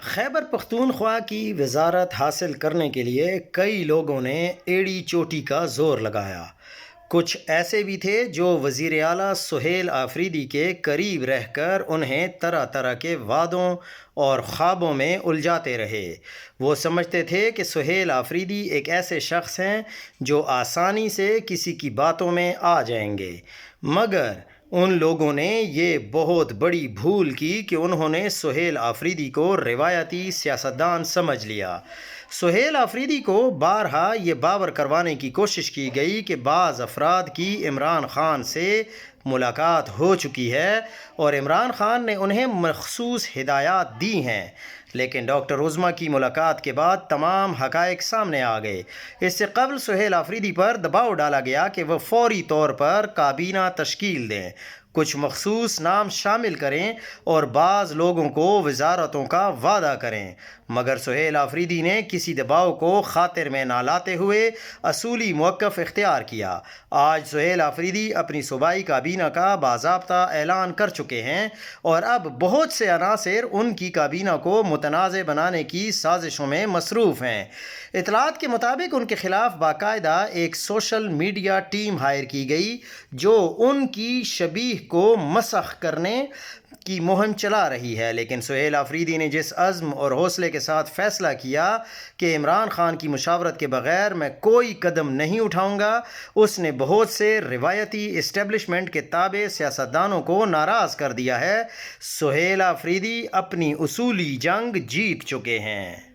خیبر پختونخوا کی وزارت حاصل کرنے کے لیے کئی لوگوں نے ایڑی چوٹی کا زور لگایا۔ کچھ ایسے بھی تھے جو وزیر اعلیٰ سہیل آفریدی کے قریب رہ کر انہیں طرح طرح کے وعدوں اور خوابوں میں الجھاتے رہے۔ وہ سمجھتے تھے کہ سہیل آفریدی ایک ایسے شخص ہیں جو آسانی سے کسی کی باتوں میں آ جائیں گے، مگر ان لوگوں نے یہ بہت بڑی بھول کی کہ انہوں نے سہیل آفریدی کو روایتی سیاستدان سمجھ لیا۔ سہیل آفریدی کو بارہا یہ باور کروانے کی کوشش کی گئی کہ بعض افراد کی عمران خان سے ملاقات ہو چکی ہے اور عمران خان نے انہیں مخصوص ہدایات دی ہیں، لیکن ڈاکٹر عظمیٰ کی ملاقات کے بعد تمام حقائق سامنے آ گئے۔ اس سے قبل سہیل آفریدی پر دباؤ ڈالا گیا کہ وہ فوری طور پر کابینہ تشکیل دیں، کچھ مخصوص نام شامل کریں اور بعض لوگوں کو وزارتوں کا وعدہ کریں، مگر سہیل آفریدی نے کسی دباؤ کو خاطر میں نہ لاتے ہوئے اصولی موقف اختیار کیا۔ آج سہیل آفریدی اپنی صوبائی کابینہ کا باضابطہ اعلان کر چکے ہیں اور اب بہت سے عناصر ان کی کابینہ کو متنازع بنانے کی سازشوں میں مصروف ہیں۔ اطلاعات کے مطابق ان کے خلاف باقاعدہ ایک سوشل میڈیا ٹیم ہائر کی گئی جو ان کی شبیہ کو مسخ کرنے کی مہم چلا رہی ہے، لیکن سہیل آفریدی نے جس عزم اور حوصلے کے ساتھ فیصلہ کیا کہ عمران خان کی مشاورت کے بغیر میں کوئی قدم نہیں اٹھاؤں گا، اس نے بہت سے روایتی اسٹیبلشمنٹ کے تابع سیاستدانوں کو ناراض کر دیا ہے۔ سہیل آفریدی اپنی اصولی جنگ جیت چکے ہیں۔